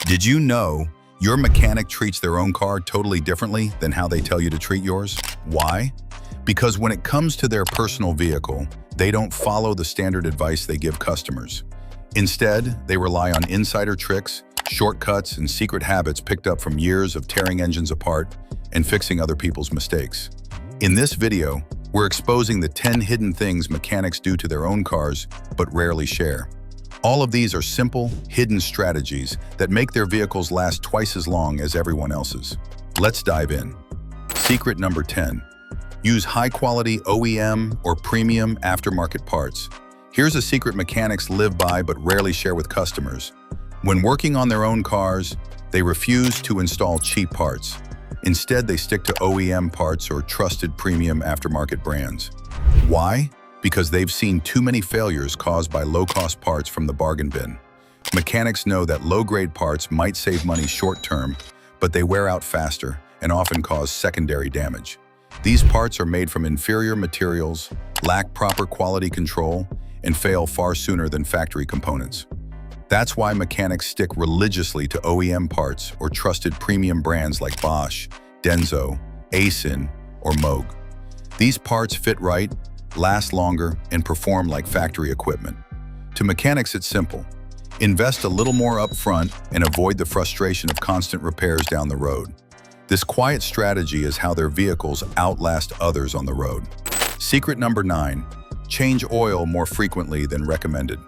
Did you know your mechanic treats their own car totally differently than how they tell you to treat yours? Why? Because when it comes to their personal vehicle, they don't follow the standard advice they give customers. Instead, they rely on insider tricks, shortcuts, and secret habits picked up from years of tearing engines apart and fixing other people's mistakes. In this video, we're exposing the 10 hidden things mechanics do to their own cars but rarely share. All of these are simple, hidden strategies that make their vehicles last twice as long as everyone else's. Let's dive in. Secret number 10. Use high-quality OEM or premium aftermarket parts. Here's a secret mechanics live by but rarely share with customers. When working on their own cars, they refuse to install cheap parts. Instead, they stick to OEM parts or trusted premium aftermarket brands. Why? Because they've seen too many failures caused by low-cost parts from the bargain bin. Mechanics know that low-grade parts might save money short-term, but they wear out faster and often cause secondary damage. These parts are made from inferior materials, lack proper quality control, and fail far sooner than factory components. That's why mechanics stick religiously to OEM parts or trusted premium brands like Bosch, Denso, Aisin, or Moog. These parts fit right, last longer, and perform like factory equipment. To mechanics, it's simple. Invest a little more upfront and avoid the frustration of constant repairs down the road. This quiet strategy is how their vehicles outlast others on the road. Secret number 9. Change oil more frequently than recommended.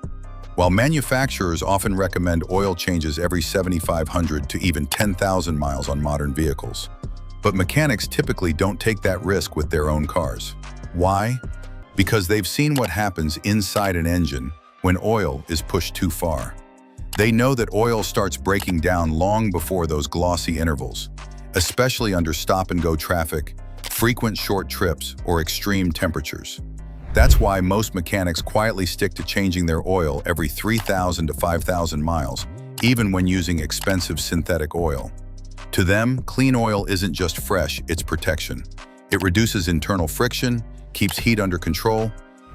While manufacturers often recommend oil changes every 7,500 to even 10,000 miles on modern vehicles, but mechanics typically don't take that risk with their own cars. Why? Because they've seen what happens inside an engine when oil is pushed too far. They know that oil starts breaking down long before those glossy intervals, especially under stop-and-go traffic, frequent short trips, or extreme temperatures. That's why most mechanics quietly stick to changing their oil every 3,000 to 5,000 miles, even when using expensive synthetic oil. To them, clean oil isn't just fresh, it's protection. It reduces internal friction, keeps heat under control,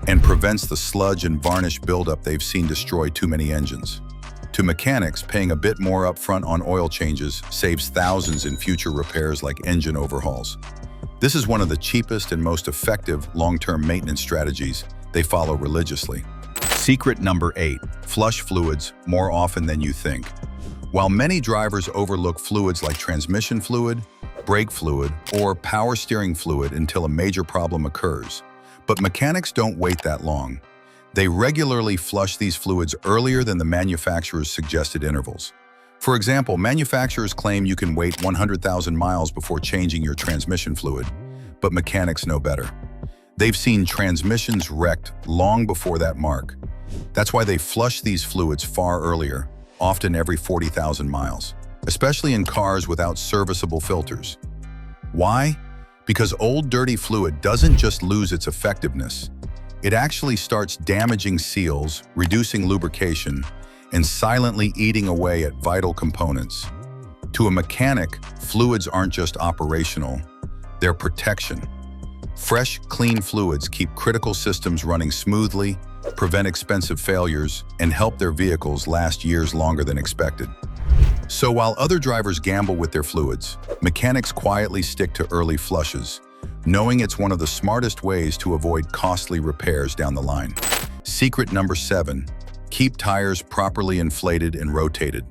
and prevents the sludge and varnish buildup they've seen destroy too many engines. To mechanics, paying a bit more upfront on oil changes saves thousands in future repairs like engine overhauls. This is one of the cheapest and most effective long-term maintenance strategies they follow religiously. Secret number 8. Flush fluids more often than you think. While many drivers overlook fluids like transmission fluid, brake fluid, or power steering fluid until a major problem occurs, but mechanics don't wait that long. They regularly flush these fluids earlier than the manufacturer's suggested intervals. For example, manufacturers claim you can wait 100,000 miles before changing your transmission fluid, but mechanics know better. They've seen transmissions wrecked long before that mark. That's why they flush these fluids far earlier, often every 40,000 miles, especially in cars without serviceable filters. Why? Because old dirty fluid doesn't just lose its effectiveness. It actually starts damaging seals, reducing lubrication, and silently eating away at vital components. To a mechanic, fluids aren't just operational, they're protection. Fresh, clean fluids keep critical systems running smoothly, prevent expensive failures, and help their vehicles last years longer than expected. So while other drivers gamble with their fluids, mechanics quietly stick to early flushes, knowing it's one of the smartest ways to avoid costly repairs down the line. Secret number 7. Keep tires properly inflated and rotated.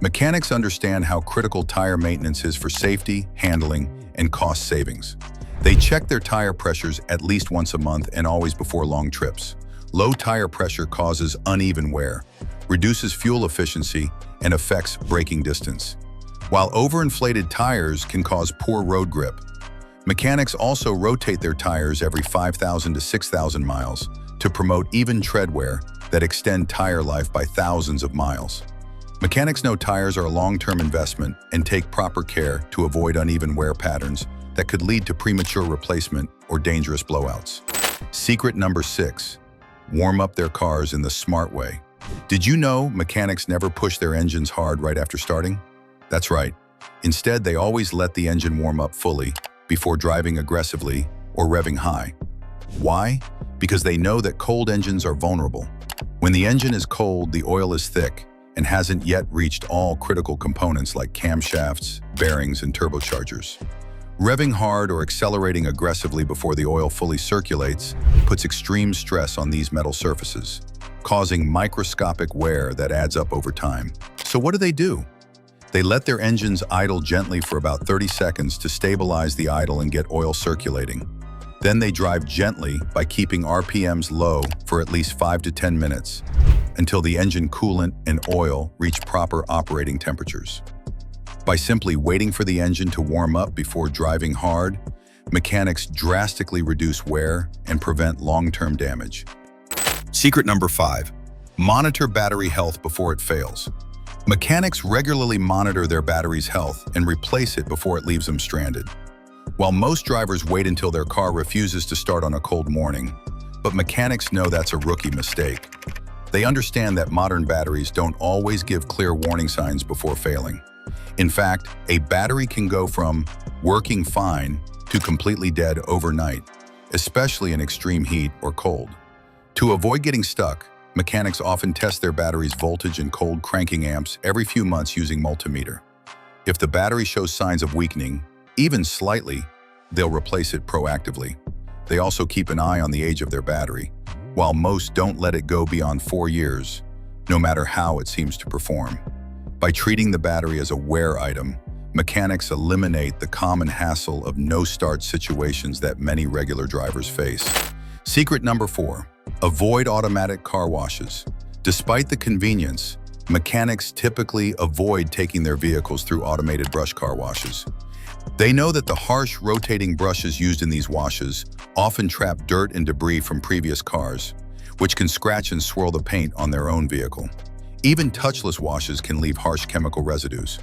Mechanics understand how critical tire maintenance is for safety, handling, and cost savings. They check their tire pressures at least once a month and always before long trips. Low tire pressure causes uneven wear, reduces fuel efficiency, and affects braking distance, while overinflated tires can cause poor road grip. Mechanics also rotate their tires every 5,000 to 6,000 miles to promote even tread wear that extend tire life by thousands of miles. Mechanics know tires are a long-term investment and take proper care to avoid uneven wear patterns that could lead to premature replacement or dangerous blowouts. Secret number 6. Warm up their cars in the smart way. Did you know mechanics never push their engines hard right after starting? That's right. Instead, they always let the engine warm up fully before driving aggressively or revving high. Why? Because they know that cold engines are vulnerable. When the engine is cold, the oil is thick, and hasn't yet reached all critical components like camshafts, bearings, and turbochargers. Revving hard or accelerating aggressively before the oil fully circulates puts extreme stress on these metal surfaces, causing microscopic wear that adds up over time. So what do? They let their engines idle gently for about 30 seconds to stabilize the idle and get oil circulating. Then they drive gently by keeping RPMs low for at least 5 to 10 minutes until the engine coolant and oil reach proper operating temperatures. By simply waiting for the engine to warm up before driving hard, mechanics drastically reduce wear and prevent long-term damage. Secret number 5. Monitor battery health before it fails. Mechanics regularly monitor their battery's health and replace it before it leaves them stranded. While most drivers wait until their car refuses to start on a cold morning, but mechanics know that's a rookie mistake. They understand that modern batteries don't always give clear warning signs before failing. In fact, a battery can go from working fine to completely dead overnight, especially in extreme heat or cold. To avoid getting stuck, mechanics often test their battery's voltage and cold cranking amps every few months using multimeter. If the battery shows signs of weakening, even slightly, they'll replace it proactively. They also keep an eye on the age of their battery, while most don't let it go beyond 4 years, no matter how it seems to perform. By treating the battery as a wear item, mechanics eliminate the common hassle of no-start situations that many regular drivers face. Secret number 4. Avoid automatic car washes. Despite the convenience, mechanics typically avoid taking their vehicles through automated brush car washes. They know that the harsh rotating brushes used in these washes often trap dirt and debris from previous cars, which can scratch and swirl the paint on their own vehicle. Even touchless washes can leave harsh chemical residues.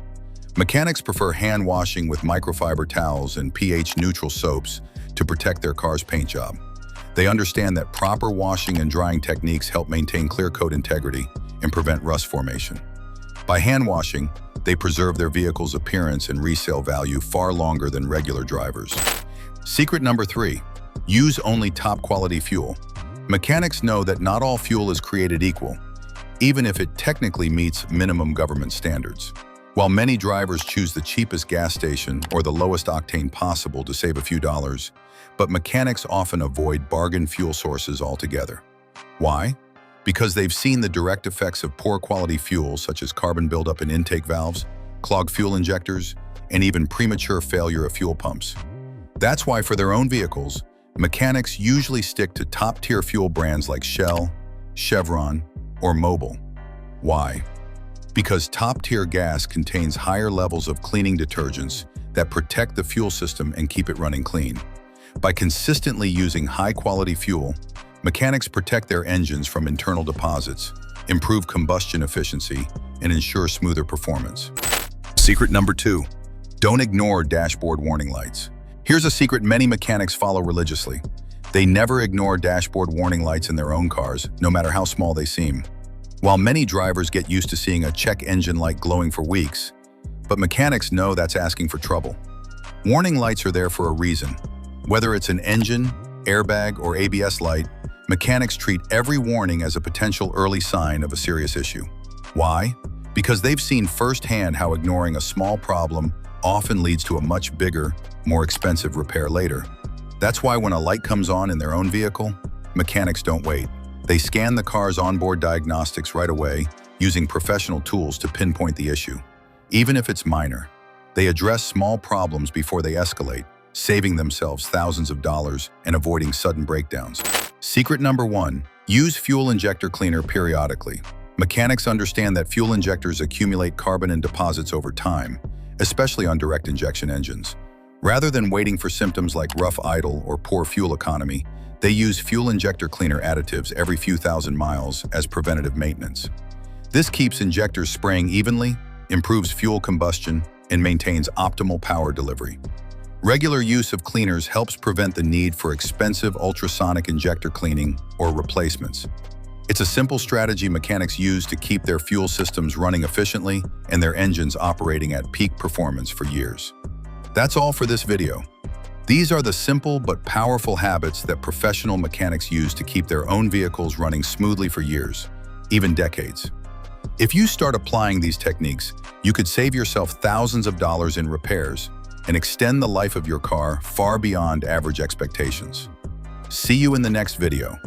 Mechanics prefer hand washing with microfiber towels and pH-neutral soaps to protect their car's paint job. They understand that proper washing and drying techniques help maintain clear coat integrity and prevent rust formation. By hand washing, they preserve their vehicle's appearance and resale value far longer than regular drivers. Secret number 3. Use only top-quality fuel. Mechanics know that not all fuel is created equal, even if it technically meets minimum government standards. While many drivers choose the cheapest gas station or the lowest octane possible to save a few dollars, but mechanics often avoid bargain fuel sources altogether. Why? Because they've seen the direct effects of poor quality fuels such as carbon buildup in intake valves, clogged fuel injectors, and even premature failure of fuel pumps. That's why for their own vehicles, mechanics usually stick to top-tier fuel brands like Shell, Chevron, or Mobil. Why? Because top-tier gas contains higher levels of cleaning detergents that protect the fuel system and keep it running clean. By consistently using high-quality fuel, mechanics protect their engines from internal deposits, improve combustion efficiency, and ensure smoother performance. Secret number 2. Don't ignore dashboard warning lights. Here's a secret many mechanics follow religiously. They never ignore dashboard warning lights in their own cars, no matter how small they seem. While many drivers get used to seeing a check engine light glowing for weeks, but mechanics know that's asking for trouble. Warning lights are there for a reason. Whether it's an engine, airbag, or ABS light, mechanics treat every warning as a potential early sign of a serious issue. Why? Because they've seen firsthand how ignoring a small problem often leads to a much bigger, more expensive repair later. That's why when a light comes on in their own vehicle, mechanics don't wait. They scan the car's onboard diagnostics right away, using professional tools to pinpoint the issue. Even if it's minor, they address small problems before they escalate, saving themselves thousands of dollars and avoiding sudden breakdowns. Secret number 1. Use fuel injector cleaner periodically. Mechanics understand that fuel injectors accumulate carbon and deposits over time, especially on direct injection engines. Rather than waiting for symptoms like rough idle or poor fuel economy, they use fuel injector cleaner additives every few thousand miles as preventative maintenance. This keeps injectors spraying evenly, improves fuel combustion, and maintains optimal power delivery. Regular use of cleaners helps prevent the need for expensive ultrasonic injector cleaning or replacements. It's a simple strategy mechanics use to keep their fuel systems running efficiently and their engines operating at peak performance for years. That's all for this video. These are the simple but powerful habits that professional mechanics use to keep their own vehicles running smoothly for years, even decades. If you start applying these techniques, you could save yourself thousands of dollars in repairs and extend the life of your car far beyond average expectations. See you in the next video.